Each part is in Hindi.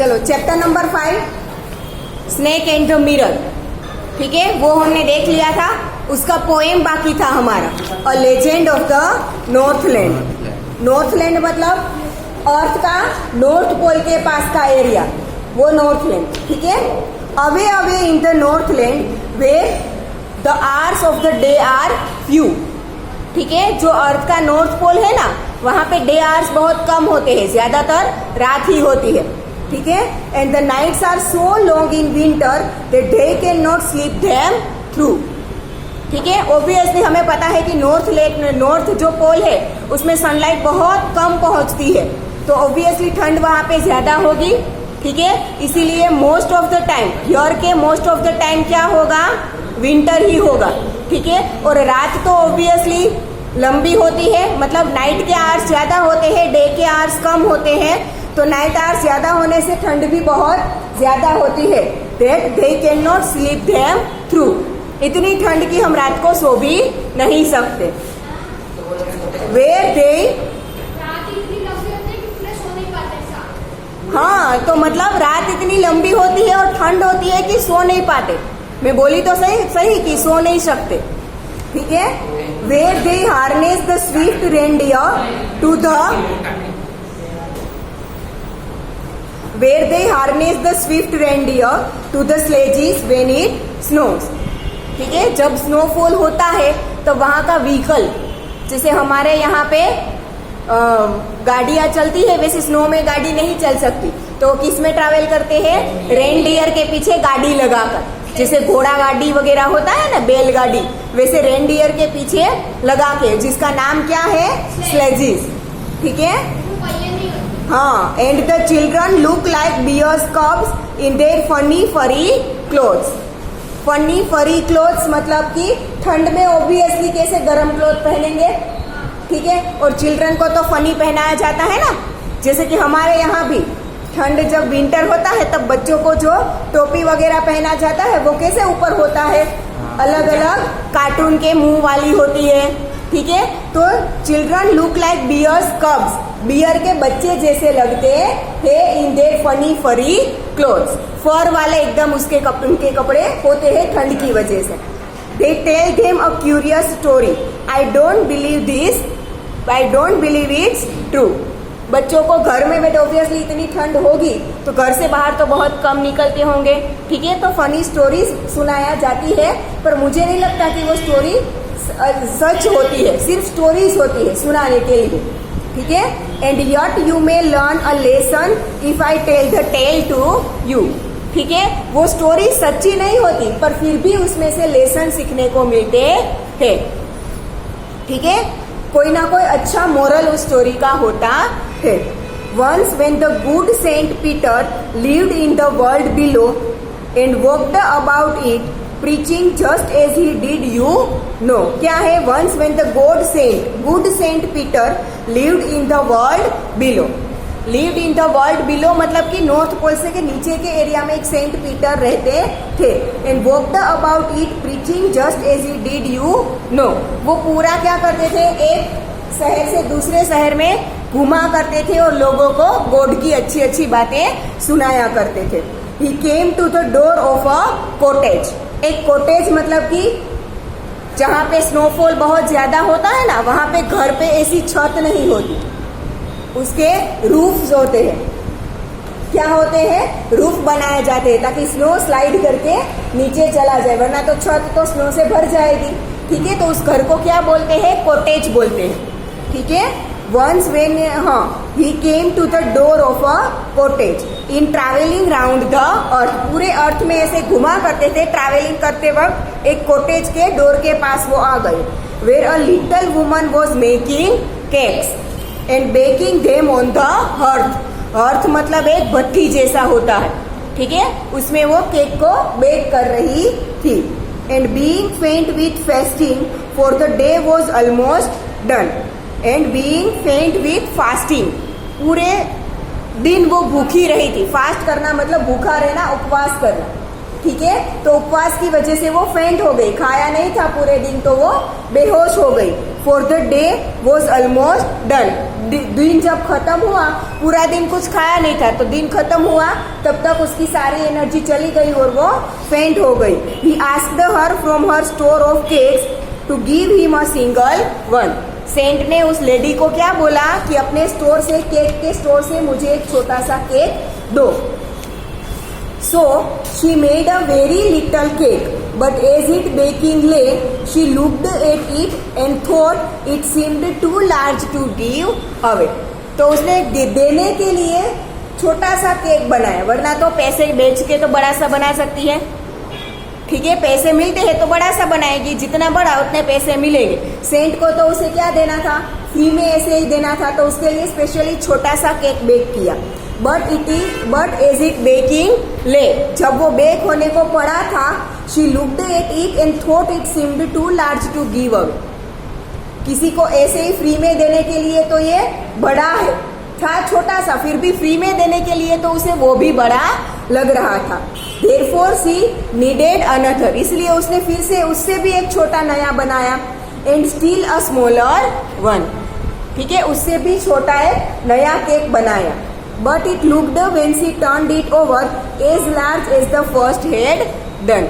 चलो chapter number 5 snake and the mirror, ठीक है, वो हमने देख लिया था। उसका पोएम बाकी था हमारा, a legend of the Northland. Northland मतलब अर्थ का नॉर्थ पोल के पास का एरिया, वो नॉर्थलैंड, ठीक है। Away away in the Northland where the hours of the day are few, ठीक है। जो अर्थ का नॉर्थ पोल है ना, वहां पे डे आवर्स बहुत कम होते हैं, ज्यादातर रात ही होती है, ठीक है। And the nights are so long in winter the day can not sleep them through, ठीक है। ऑब्वियसली हमें पता है कि नॉर्थ जो पोल है उसमें सनलाइट बहुत कम पहुंचती है, तो ऑब्वियसली ठंड वहां पे ज्यादा होगी, ठीक है। इसीलिए most of the time, year के मोस्ट ऑफ द टाइम क्या होगा, विंटर ही होगा, ठीक है। और रात तो ऑब्वियसली लंबी होती है, मतलब नाइट के आवर्स ज्यादा होते हैं, डे के आवर्स कम होते हैं, तो नाइट आवर्स ज्यादा होने से ठंड भी बहुत ज्यादा होती है। That they can not sleep them through, इतनी ठंड की हम रात को सो भी नहीं सकते। वेयर दे, हाँ, तो मतलब रात इतनी लंबी होती है और ठंड होती है कि सो नहीं पाते। मैं बोली तो सही कि सो नहीं सकते, ठीक है। Where they harness the swift reindeer to the, where they harness the swift reindeer to the sledges when it snows, ठीक है। जब स्नोफॉल होता है तो वहां का व्हीकल, जैसे हमारे यहाँ पे गाड़ियां चलती है, वैसे स्नो में गाड़ी नहीं चल सकती, तो किस में ट्रैवल करते हैं, रेनडियर के पीछे गाड़ी लगाकर। जैसे घोड़ा गाड़ी वगैरह होता है ना, बैलगाड़ी, वैसे रेनडियर के पीछे लगा के, जिसका नाम क्या है, स्लेजिस, ठीक है। हाँ, and the children look like bears cubs in their funny furry clothes. Funny furry clothes मतलब कि ठंड में ऑब्वियसली कैसे गर्म क्लोथ पहनेंगे, ठीक है। और चिल्ड्रन को तो फनी पहनाया जाता है ना, जैसे कि हमारे यहाँ भी ठंड जब विंटर होता है तब बच्चों को जो टोपी वगैरह पहना जाता है वो कैसे ऊपर होता है, अलग अलग कार्टून के मुंह वाली होती है, ठीक है। तो children look like bears cubs, bear के बच्चे जैसे लगते हैं in their funny furry clothes, fur वाले एकदम उनके कपड़े होते हैं ठंड की वजह से। They tell them a curious story, I don't believe this, I don't believe it's true. बच्चों को घर में बैठे, ऑब्वियसली इतनी ठंड होगी तो घर से बाहर तो बहुत कम निकलते होंगे, ठीक है। तो फनी स्टोरीज सुनाया जाती है, पर मुझे नहीं लगता कि वो स्टोरी सच होती है, सिर्फ स्टोरीज होती है सुनाने के लिए, ठीक है। And yet you may learn a lesson if I tell the tale to you, ठीक है। वो स्टोरी सच्ची नहीं होती, पर फिर भी उसमें से लेसन सीखने को मिलते हैं, ठीक है। कोई ना कोई अच्छा मोरल उस स्टोरी का होता है। Once when the good Saint Peter lived in the world below and walked about it preaching just as he did you know, क्या है, once when the good Saint Peter lived in the world below. Lived in the world below मतलब कि नॉर्थ पोल से के नीचे के एरिया में एक सेंट पीटर रहते थे। And walked about it preaching just as he did you know, वो पूरा क्या करते थे, एक शहर से दूसरे शहर में घुमा करते थे और लोगों को गॉड की अच्छी अच्छी बातें सुनाया करते थे। He came to the door of a cottage, एक कॉटेज मतलब कि जहाँ पे स्नोफॉल बहुत ज्यादा होता है ना, वहां पे घर पे ऐसी छत नहीं होती, उसके रूफ्स होते हैं, क्या होते हैं, रूफ बनाए जाते हैं ताकि स्नो स्लाइड करके नीचे चला जाए, वरना तो छत तो स्नो से भर जाएगी, ठीक है। तो उस घर को क्या बोलते हैं, कॉटेज बोलते हैं, ठीक है। वंस व्हेन, हाँ, he came to the door of a cottage in travelling round the earth, पूरे अर्थ में ऐसे घुमा करते थे ट्रैवलिंग करते वक्त, एक कॉटेज के डोर के पास वो आ गए। Where a little woman was making cakes and baking them on the hearth, hearth मतलब एक भट्टी जैसा होता है, ठीक है, उसमें वो केक को बेक कर रही थी। एंड बीइंग फेंट with fasting for the day was almost done, and being फेंट विथ फास्टिंग, पूरे दिन वो भूखी रही थी। फास्ट करना मतलब भूखा रहना, उपवास करना, ठीक है। तो उपवास की वजह से वो फेंट हो गई, खाया नहीं था पूरे दिन तो वो बेहोश हो गई। For the day was almost done. दिन जब खत्म हुआ, पूरा दिन कुछ खाया नहीं था, तो दिन खत्म हुआ तब तक उसकी सारी एनर्जी चली गई और वो फेंट हो गई। He asked her from her store of cakes to give him a single one. Saint ने उस लेडी को क्या बोला कि अपने स्टोर से, केक के स्टोर से मुझे एक छोटा सा केक दो। So she made a very little cake, but as it baking lay, she looked at it and thought it seemed too large to give away. तो उसने देने के लिए छोटा सा केक बनाया, वरना तो पैसे बेच के तो बड़ा सा बना सकती है। ठीक है, पैसे मिलते हैं तो बड़ा सा बनाएगी, जितना बड़ा उतने पैसे मिलेंगे। सेंट को तो उसे क्या देना था, फ्री में ऐसे ही देना था, तो उसके लिए स्पेशली छोटा सा केक बेक किया। But as it baking lay, जब वो बेक होने को पड़ा था, she looked at it and thought it seemed too large to give away. किसी को ऐसे ही फ्री में देने के लिए तो ये बड़ा है, था छोटा सा, फिर भी फ्री में देने के लिए तो उसे वो भी बड़ा लग रहा था। देयरफॉर शी नीडेड अनदर, इसलिए उसने फिर से उससे भी एक छोटा नया बनाया। And still a smaller one, ठीक है, उससे भी छोटा एक नया केक बनाया। But it looked when she turned it over as large as the first had done.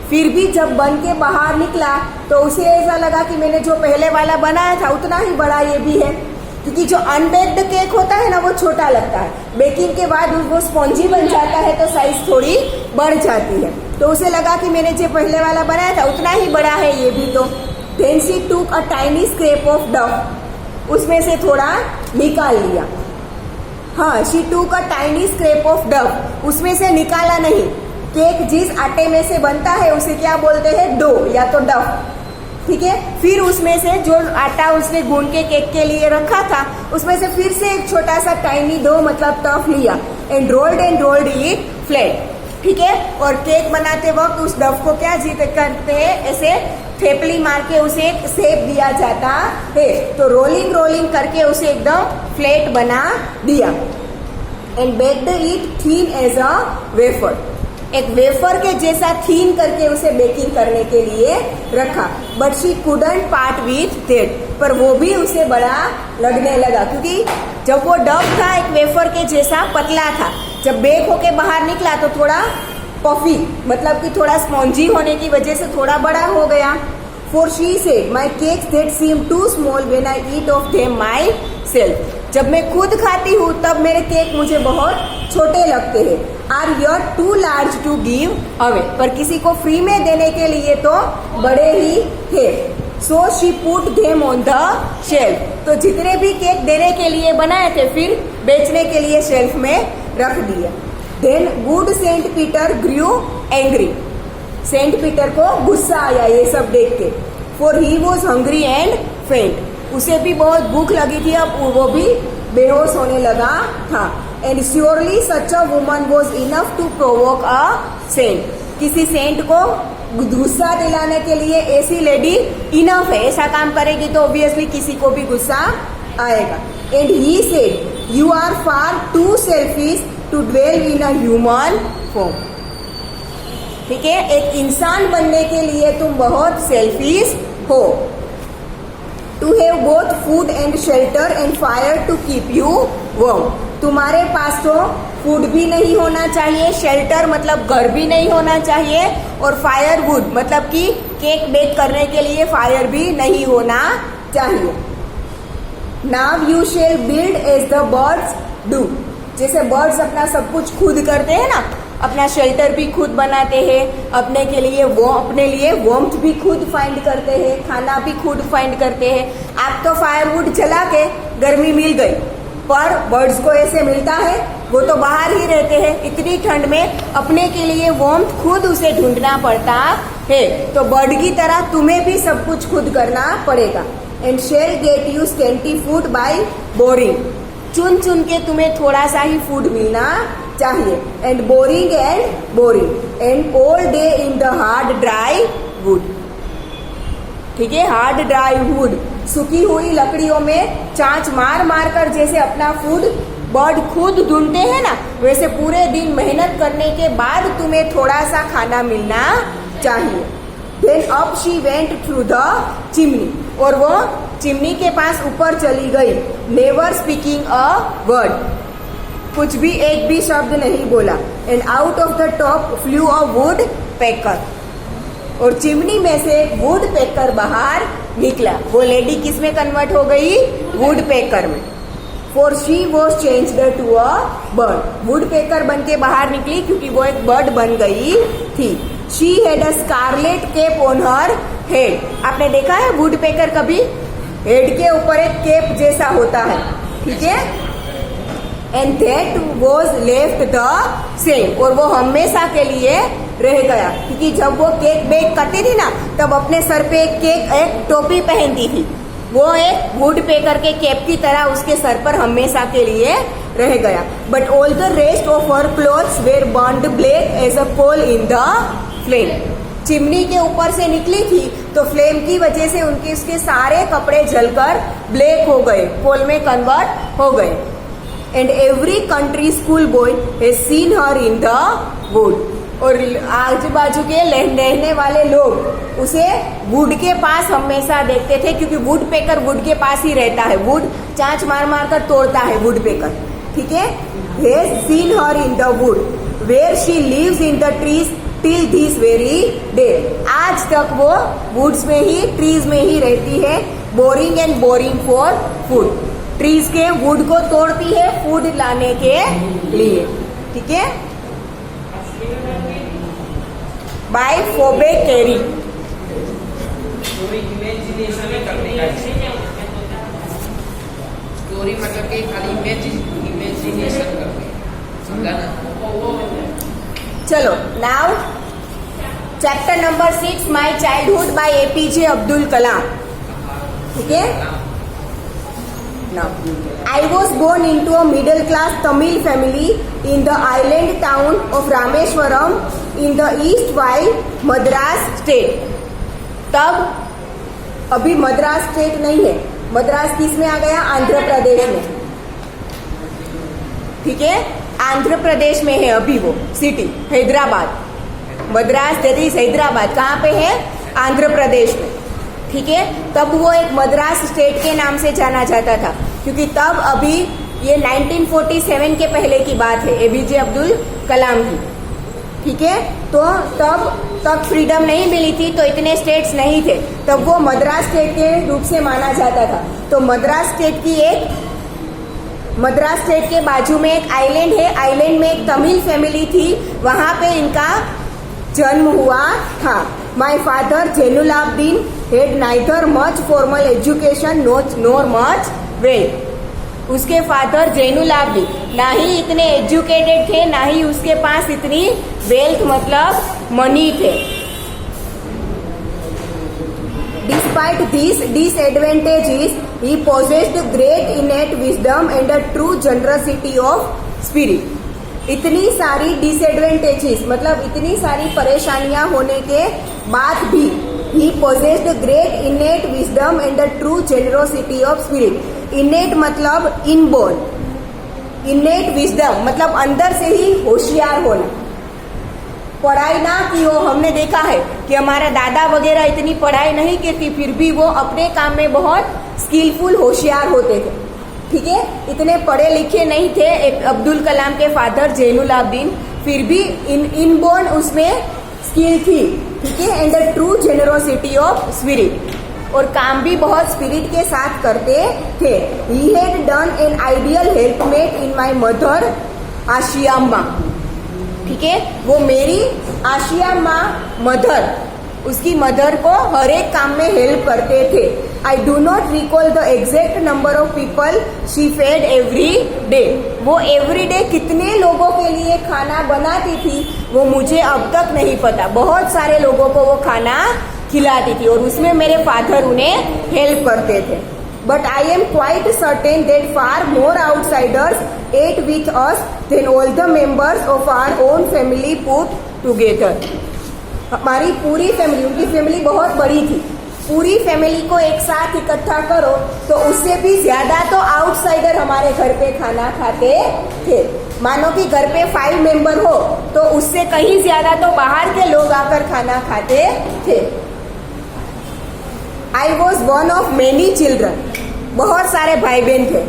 फिर भी जब बन के बाहर निकला तो उसे ऐसा लगा कि मैंने जो पहले वाला बनाया था उतना ही बड़ा ये भी है, क्योंकि जो अनबेक्ड केक होता है ना वो छोटा लगता है, बेकिंग के बाद वो स्पॉन्जी बन जाता है तो साइज थोड़ी बढ़ जाती है। तो उसे लगा कि मैंने जो पहले वाला बनाया था उतना ही बड़ा है ये भी। तो देन शी टूक अ टाइनी स्क्रैप ऑफ डफ, उसमें से थोड़ा निकाल लिया। हाँ, शी टूक अ टाइनी स्क्रैप ऑफ डफ, उसमें से निकाला नहीं। केक जिस आटे में से बनता है उसे क्या बोलते हैं, डो या तो डफ, ठीक है। फिर उसमें से जो आटा उसने गूंद के केक के लिए रखा था उसमें से फिर से एक छोटा सा टाइनी डो मतलब टफ लिया एंड रोल्ड इट फ्लैट, ठीक है। और केक बनाते वक्त उस डफ को क्या करते हैं, ऐसे थेपली मार के उसे एक शेप दिया जाता है। तो रोलिंग करके उसे एकदम फ्लैट बना दिया। And baked it thin as a wafer, एक वेफर के जैसा थीन करके उसे बेकिंग करने के लिए रखा। But she couldn't part with that, पर वो भी उसे बड़ा लगने लगा, क्योंकि जब वो डफ था एक वेफर के जैसा पतला था, जब बेक होके बाहर निकला तो थोड़ा पफी, मतलब कि थोड़ा स्पॉन्जी होने की वजह से थोड़ा बड़ा हो गया। For she said my cakes that seem too small when I eat of them myself, जब मैं खुद खाती हूँ तब मेरे केक मुझे बहुत छोटे लगते हैं। Are yet too large to give away, पर किसी को फ्री में देने के लिए तो बड़े ही थे। So she put them on the shelf, तो जितने भी केक देने के लिए बनाए थे फिर बेचने के लिए शेल्फ में रख दिया। देन गुड सेंट पीटर ग्रू एंग्री, सेंट पीटर को गुस्सा आया ये सब देख के। For he was hungry and फेंट, उसे भी बहुत भूख लगी थी, अब वो भी बेहोश होने लगा था। And surely such a woman was enough to provoke a saint, किसी सेंट को गुस्सा दिलाने के लिए ऐसी लेडी इनफ है, ऐसा काम करेगी तो ऑब्वियसली किसी को भी गुस्सा आएगा। And he said you are far too selfish to dwell in a human form, ठीक है, एक इंसान बनने के लिए तुम बहुत सेल्फिश हो। To have both food and shelter and fire to keep you warm, तुम्हारे पास तो फूड भी नहीं होना चाहिए, शेल्टर मतलब घर भी नहीं होना चाहिए, और फायर वुड मतलब कि केक बेक करने के लिए फायर भी नहीं होना चाहिए। Now you shall build as the birds do, जैसे बर्ड्स अपना सब कुछ खुद करते हैं ना, अपना शेल्टर भी खुद बनाते हैं, अपने लिए वार्मथ भी खुद फाइंड करते हैं, खाना भी खुद फाइंड करते हैं। आप तो फायरवुड जला के गर्मी मिल गई, पर बर्ड्स को ऐसे मिलता है, वो तो बाहर ही रहते हैं, इतनी ठंड में अपने के लिए वार्मथ खुद उसे ढूंढना पड़ता है। तो बर्ड की तरह तुम्हें भी सब कुछ खुद करना पड़ेगा। And shall get you scanty food by boring, चुन चुन के तुम्हें थोड़ा सा ही फूड मिलना चाहिए। And boring and all day in the hard dry would, ठीक है, हार्ड ड्राई वुड, सूखी हुई लकड़ियों में चांच मार मार कर जैसे अपना फूड बर्ड खुद ढूंढते हैं ना, वैसे पूरे दिन मेहनत करने के बाद तुम्हें थोड़ा सा खाना मिलना चाहिए। Then up she went through the chimney, और वो चिमनी के पास ऊपर चली गई। नेवर स्पीकिंग अ वर्ड, कुछ भी एक भी शब्द नहीं बोला। And out of the top flu a would picker, और चिमनी में से वुड पेकर बाहर निकला। वो लेडी किस में कन्वर्ट हो गई? वुड पेकर में। For she was changed to a bird, woodpecker बन के बाहर निकली क्योंकि वो एक बर्ड बन गई थी। She had a scarlet cap on her head, आपने देखा है वुड पेकर कभी? हेड के ऊपर एक केप जैसा होता है, ठीक है। And that was left the same, और वो हमेशा के लिए रह गया, क्योंकि जब वो केक बेक करती थी ना तब अपने सर पे एक टोपी पहनती थी। वो एक वुड पेकर के कैप की तरह उसके सर पर हमेशा के लिए रह गया। But all the rest of her clothes were burned black as a coal in the flame, chimney के ऊपर से निकली थी तो फ्लेम की वजह से उसके सारे कपड़े जलकर ब्लैक हो गए, कोल में कन्वर्ट हो गए। And every country school boy has seen her in the would, और आजू बाजू के रहने वाले लोग उसे वुड के पास हमेशा देखते थे, क्योंकि वुड पेकर वुड के पास ही रहता है, वुड चांच मार मार कर तोड़ता है वुड पेकर, ठीक है। Has seen her in the wood where she lives in the trees till this very day, आज तक वो वुड्स में ही, ट्रीज में ही रहती है, boring and boring for food, trees के वुड को तोड़ती है फूड लाने के लिए, ठीक है। बाय फोबे कैरी, इमेजिनेशन करने का, स्टोरी मतलब कि खाली इमेजिनेशन करने, समझा ना। चलो now chapter number 6 my childhood by APJ Abdul Kalam, ठीक है। Now, I was born into a middle class Tamil family in the island town of Rameshwaram in the east while Madras state. तब अभी मद्रास स्टेट नहीं है, मद्रास किस में आ गया? आंध्र प्रदेश में, ठीक है। आंध्र प्रदेश में है अभी वो city, Hyderabad. Madras that is Hyderabad कहाँ पे है? आंध्र प्रदेश में, ठीक है। तब वो एक मद्रास स्टेट के नाम से जाना जाता था, क्योंकि तब अभी ये 1947 के पहले की बात है, एपीजे अब्दुल कलाम की, ठीक है। तो तब फ्रीडम नहीं मिली थी, तो इतने स्टेट्स नहीं थे, तब वो मद्रास स्टेट के रूप से माना जाता था। तो मद्रास स्टेट के बाजू में एक आइलैंड है, आइलैंड में एक तमिल फैमिली थी, वहां पे इनका जन्म हुआ था। My father Jainulabdeen had neither much formal education nor much wealth, उसके फादर जैनुलाब्दीन ना ही इतने एजुकेटेड थे, ना ही उसके पास इतनी वेल्थ मतलब मनी थे। Despite these disadvantages, he possessed great innate wisdom and a true generosity of spirit. इतनी सारी डिसएडवांटेजेस मतलब इतनी सारी परेशानियां होने के बाद भी he possessed great innate wisdom and a true generosity of spirit. innate मतलब इनबोर्न, innate wisdom मतलब अंदर से ही होशियार होना। पढ़ाई ना की हो, हमने देखा है कि हमारा दादा वगैरह इतनी पढ़ाई नहीं की थी, फिर भी वो अपने काम में बहुत स्किलफुल होशियार होते थे, ठीक है। इतने पढ़े लिखे नहीं थे अब्दुल कलाम के फादर जैनुलाब्दीन, फिर भी इनबोर्न उसमें स्किल थी, ठीक है। And the true generosity of spirit, और काम भी बहुत स्पिरिट के साथ करते थे। He had done an ideal helpmate in my mother Ashiamma, ठीक है। वो मेरी आशियाम्मा मदर, उसकी मदर को हर एक काम में हेल्प करते थे। I do not recall the exact number of people she fed every day, वो एवरी डे कितने लोगों के लिए खाना बनाती थी वो मुझे अब तक नहीं पता, बहुत सारे लोगों को वो खाना खिलाती थी, और उसमें मेरे फादर उन्हें हेल्प करते थे। But I am quite certain that far more outsiders ate with us than all the members of our own family put together. हमारी पूरी फैमिली, उनकी फैमिली बहुत बड़ी थी, पूरी फैमिली को एक साथ इकट्ठा करो तो उससे भी ज्यादा तो आउटसाइडर हमारे घर पे खाना खाते थे। मानो कि घर पे 5 मेंबर हो तो उससे कहीं ज्यादा तो बाहर के लोग आकर खाना खाते थे। I was one of many children, बहुत सारे भाई बहन थे,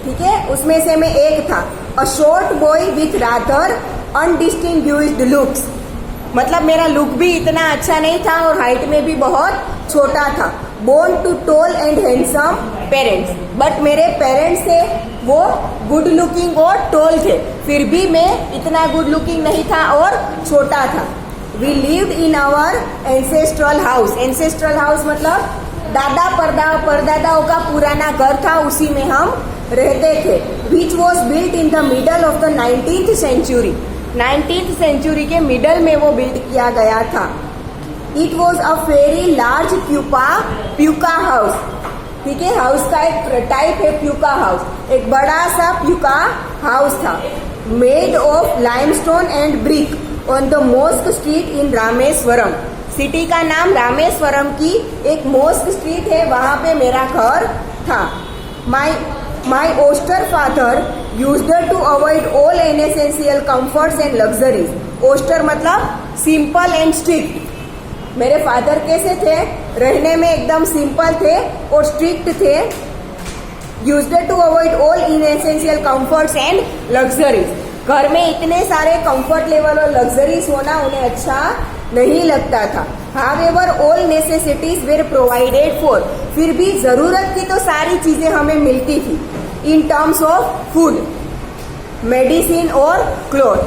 ठीक है, उसमें से मैं एक था। A short boy with rather undistinguished looks, मतलब मेरा लुक भी इतना अच्छा नहीं था और हाइट में भी बहुत छोटा था। Born to tall and handsome parents, but मेरे पेरेंट्स थे वो गुड लुकिंग और टॉल थे, फिर भी मैं इतना गुड लुकिंग नहीं था और छोटा था। We lived in our ancestral house, ancestral house मतलब दादा परदादाओं का पुराना घर था, उसी में हम रहते थे। Which was built in the middle of the 19th century, 19th century के मिडल में वो बिल्ड किया गया था। It was a very large pucca house, ठीक है, हाउस का एक टाइप है प्यूका हाउस, एक बड़ा सा प्यूका हाउस था। Made of limestone and brick on the mosque street in Rameswaram, city का नाम रामेश्वरम की एक मोस्क स्ट्रीट है, वहां पे मेरा घर था। My austere father used to avoid all unessential comforts and luxuries, austere मतलब सिंपल एंड स्ट्रिक्ट। मेरे फादर कैसे थे, रहने में एकदम सिंपल थे और स्ट्रिक्ट थे। Used to avoid all unessential comforts and luxuries, घर में इतने सारे कंफर्ट लेवल और लग्जरीज होना उन्हें अच्छा नहीं लगता था। However all necessities were provided for, फिर भी जरूरत की तो सारी चीजें हमें मिलती थी। In terms of food, medicine और क्लॉथ,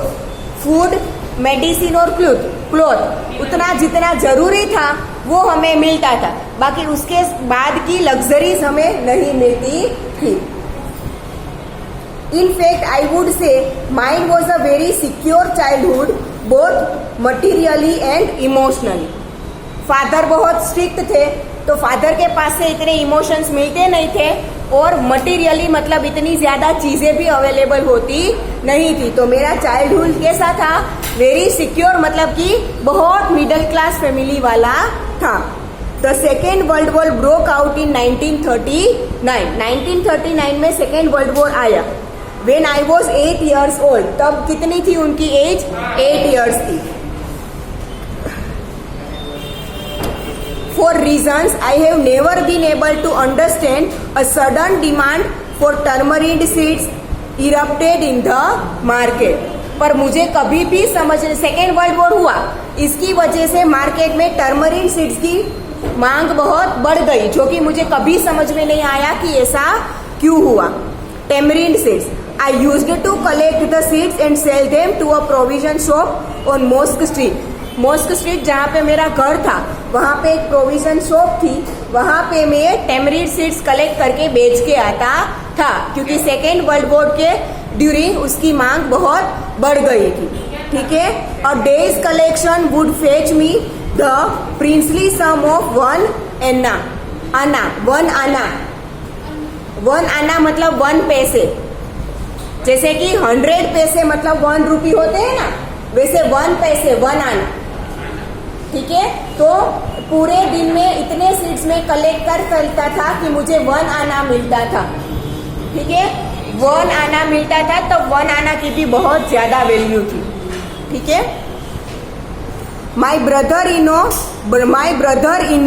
फूड, मेडिसिन और क्लॉथ उतना जितना जरूरी था वो हमें मिलता था, बाकी उसके बाद की लग्जरीज हमें नहीं मिलती थी। In fact, I would say mine was a very secure childhood, both materially and emotionally. Father बहुत स्ट्रिक्ट थे, तो फादर के पास से इतने इमोशंस मिलते नहीं थे और मटेरियली मतलब इतनी ज्यादा चीजें भी अवेलेबल होती नहीं थी। तो मेरा चाइल्डहुड कैसा था, वेरी सिक्योर, मतलब कि बहुत मिडिल क्लास फैमिली वाला था। The second World war broke out in 1939, 1939 में सेकेंड वर्ल्ड वॉर आया। When I was 8 years old, तब कितनी थी उनकी एज, 8 years थी। For reasons I have never been able to understand, a sudden demand for turmeric seeds erupted in the market. पर मुझे कभी भी समझ, सेकेंड वर्ल्ड वॉर हुआ, इसकी वजह से मार्केट में टर्मरिक सीड्स की मांग बहुत बढ़ गई, जो कि मुझे कभी समझ में नहीं आया कि ऐसा क्यों हुआ। Tamarind seeds, I used to collect the seeds and sell them to a provision shop on Mosque Street. Mosque Street जहाँ पे मेरा घर था, वहाँ पे एक प्रोविजन शॉप थी, वहाँ पे मैं टैमरिंड सीड्स कलेक्ट करके बेच के आता था, क्योंकि सेकेंड वर्ल्ड वॉर के ड्यूरिंग उसकी मांग बहुत बढ़ गई थी, ठीक है। A day's collection would fetch me the princely sum of one anna मतलब 1 पैसे, जैसे कि 100 पैसे मतलब 1 रुपी होते हैं ना, वैसे 1 पैसे 1 आना, ठीक है। तो पूरे दिन में इतने सीड्स में कलेक्ट कर चलता था कि मुझे 1 आना मिलता था, ठीक है, 1 आना मिलता था, तो 1 आना की भी बहुत ज्यादा वैल्यू थी, ठीक है। My brother in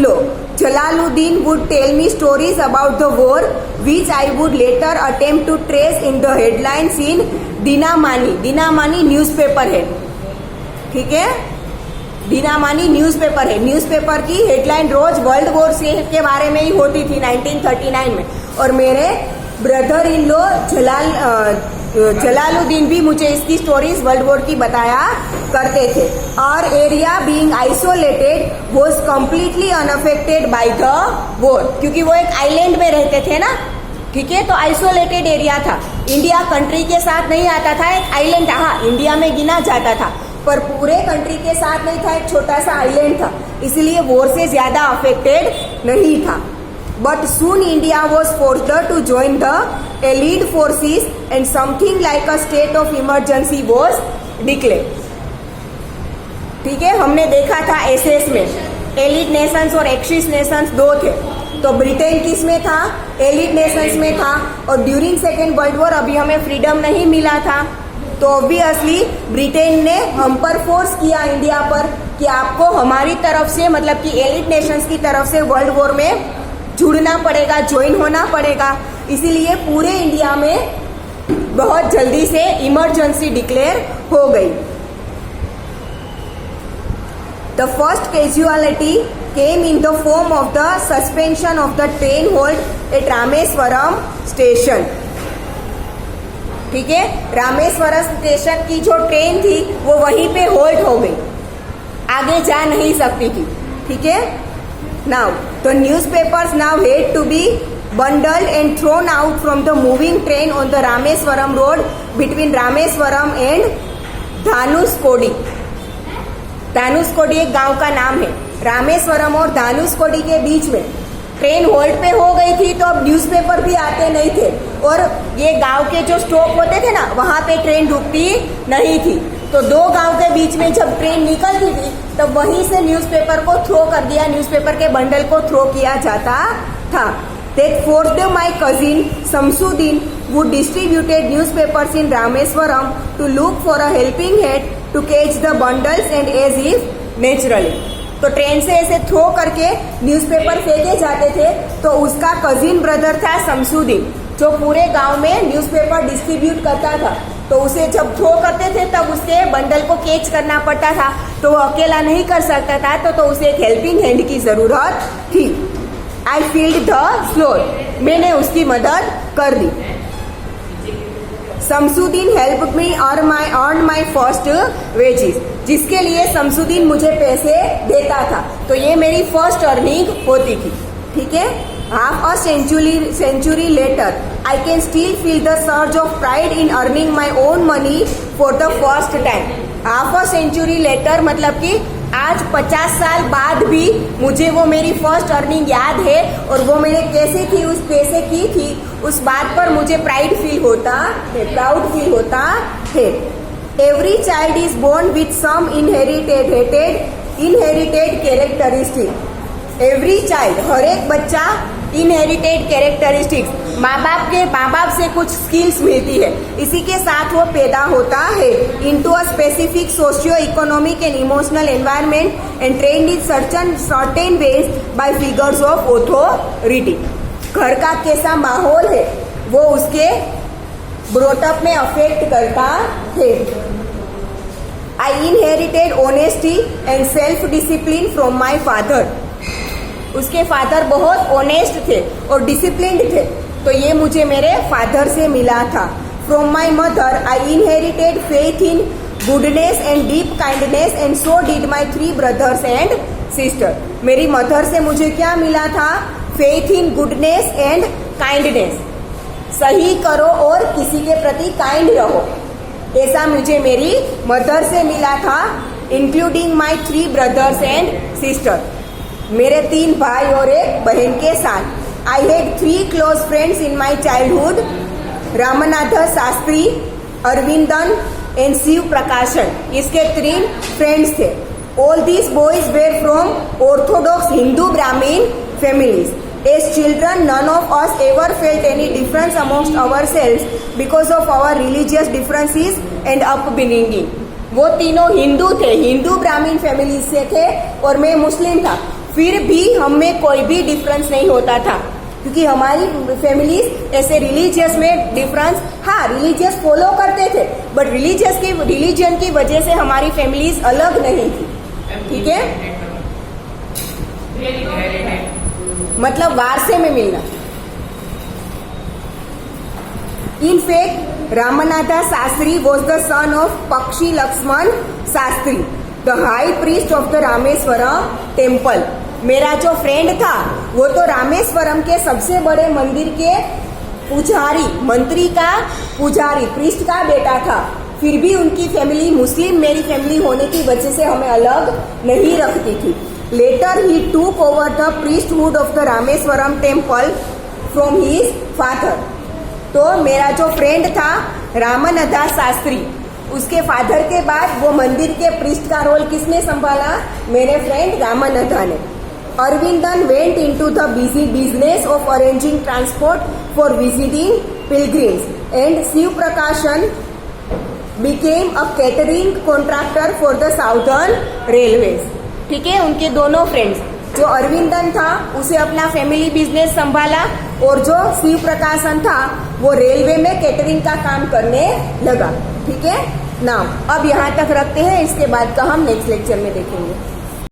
law Jalaluddin would tell me stories about the war, which I would later attempt to trace in the headlines in Dinamani. Dinamani newspaper है, ठीक है, दिनामानी न्यूज़पेपर है। न्यूज़पेपर की हेडलाइन रोज वर्ल्ड वॉर से के बारे में ही होती थी 1939 में, और मेरे ब्रदर इन लॉ जलालुद्दीन भी मुझे इसकी स्टोरीज वर्ल्ड वॉर की बताया करते थे। और area being isolated was completely unaffected by the war, क्योंकि वो एक आइलैंड में रहते थे ना, ठीक है, तो आइसोलेटेड एरिया था, इंडिया कंट्री के साथ नहीं आता था, एक आइलैंड था, हाँ इंडिया में गिना जाता था पर पूरे कंट्री के साथ नहीं था, एक छोटा सा आइलैंड था, इसलिए वॉर से ज्यादा अफेक्टेड नहीं था। But soon India was forced to join the allied forces and something like a state of emergency was declared. ठीक है, हमने देखा था एसएस में एलिड नेशंस और एक्सिस नेशंस 2 थे, तो ब्रिटेन किस में था, एलिड नेशंस में था, और ड्यूरिंग सेकेंड वर्ल्ड वॉर अभी हमें फ्रीडम नहीं मिला था, तो ऑब्वियसली ब्रिटेन ने हम पर फोर्स किया इंडिया पर कि आपको हमारी तरफ से मतलब कि एलिट नेशंस की तरफ से वर्ल्ड वॉर में जुड़ना पड़ेगा, ज्वाइन होना पड़ेगा। इसीलिए पूरे इंडिया में बहुत जल्दी से इमरजेंसी डिक्लेयर हो गई। The first casualty came in the form of the suspension of the train halt at Rameswaram station. ठीक है, रामेश्वरम स्टेशन की जो ट्रेन थी वो वहीं पे होल्ड हो गई, आगे जा नहीं सकती थी। ठीक है, now the newspapers now had to be bundled and thrown out from the moving train on the Rameswaram road between Rameswaram and धानुषकोडी। धानुषकोडी एक गांव का नाम है। रामेश्वरम और धानुषकोडी के बीच में ट्रेन होल्ड पे हो गई थी, तो अब न्यूज़पेपर भी आते नहीं थे और ये गांव के जो स्टॉप होते थे ना, वहां पे ट्रेन रुकती नहीं थी। तो दो गांव के बीच में जब ट्रेन निकलती थी तब वहीं से न्यूज़पेपर को थ्रो कर दिया, न्यूज़पेपर के बंडल को थ्रो किया जाता था। That forced my cousin Samsudin, who distributed newspapers in Rameswaram, to look for a helping hand to catch the bundles and as if naturally। तो ट्रेन से ऐसे थ्रो करके न्यूज़पेपर फेंके जाते थे, तो उसका कजिन ब्रदर था शमसुद्दीन, जो पूरे गांव में न्यूज़पेपर डिस्ट्रीब्यूट करता था। तो उसे जब थ्रो करते थे तब उसके बंडल को कैच करना पड़ता था, तो वो अकेला नहीं कर सकता था, तो उसे एक हेल्पिंग हैंड की जरूरत थी। आई फील्ड द फ्लोर, मैंने उसकी मदद कर दी। Shamsuddin help me earn my first wages, जिसके लिए शमसुद्दीन मुझे पैसे देता था, तो ये मेरी फर्स्ट अर्निंग होती थी। ठीक है, half a century later I can still feel the surge of pride in earning my own money for the first time. Half a century later मतलब कि आज 50 साल बाद भी मुझे वो मेरी फर्स्ट अर्निंग याद है, और वो मैंने कैसे की, उस पैसे की थी, उस बात पर मुझे प्राउड फील होता है। Every child is born with some inherited characteristic. Every child, हर एक बच्चा इनहेरिटेड कैरेक्टरिस्टिक्स, माँ बाप से कुछ स्किल्स मिलती है, इसी के साथ वो पैदा होता है into a specific socio economic and emotional environment and trend in certain veg bye figures of authority. घर का कैसा माहौल है वो उसके ब्रोटअप में अफेक्ट करता है। आई inherited honesty and self discipline from my father. उसके फादर बहुत ऑनेस्ट थे और डिसिप्लिन्ड थे, तो ये मुझे मेरे फादर से मिला था। From my mother I inherited faith in goodness and deep kindness and so did my 3 brothers and sister. मेरी मदर से मुझे क्या मिला था? Faith in goodness and kindness, सही करो और किसी के प्रति काइंड रहो, ऐसा मुझे मेरी मदर से मिला था। Including my 3 brothers and sister, मेरे 3 भाई और एक बहन के साथ। I had 3 close friends in my childhood, Ramanath Sastry, Aravindan and Siva Prakasan, इसके 3 फ्रेंड्स थे। All these boys were from orthodox Hindu Brahmin families. As children, none of us ever felt any difference amongst ourselves because of our religious differences and upbringing. वो तीनों हिंदू थे, हिंदू ब्राह्मीण फैमिली से थे और मैं मुस्लिम था, फिर भी हम में कोई भी डिफरेंस नहीं होता था, क्योंकि हमारी फैमिलीज ऐसे रिलीजियस में डिफरेंस, हाँ रिलीजियस फॉलो करते थे, बट रिलीजन की वजह से हमारी फैमिलीज अलग नहीं थी। ठीक है, मतलब वारसे में मिलना। In fact Ramanatha Shastri was the son of Pakshi Lakshmana Shastri, the high priest of the Rameswaram temple. मेरा जो फ्रेंड था वो तो रामेश्वरम के सबसे बड़े मंदिर के पुजारी, मंत्री का पुजारी, प्रीस्ट का बेटा था, फिर भी उनकी फैमिली मुस्लिम मेरी फैमिली होने की वजह से हमें अलग नहीं रखती थी। Later he took over the priesthood of the Rameswaram temple from his father. तो मेरा जो फ्रेंड था रामनाथा शास्त्री, उसके फादर के बाद वो मंदिर के प्रीस्ट का रोल किसने संभाला? मेरे फ्रेंड रामनाथा ने। Aravindan went into the busy business of arranging transport for visiting pilgrims and Siva Prakasan became a catering contractor for the Southern Railways. ठीक है, उनके दोनों फ्रेंड्स, जो अरविंदन था उसे अपना फैमिली बिजनेस संभाला और जो शिव प्रकाशन था वो रेलवे में कैटरिंग का काम करने लगा। ठीक है, नाउ अब यहाँ तक रखते हैं, इसके बाद का हम नेक्स्ट लेक्चर में देखेंगे।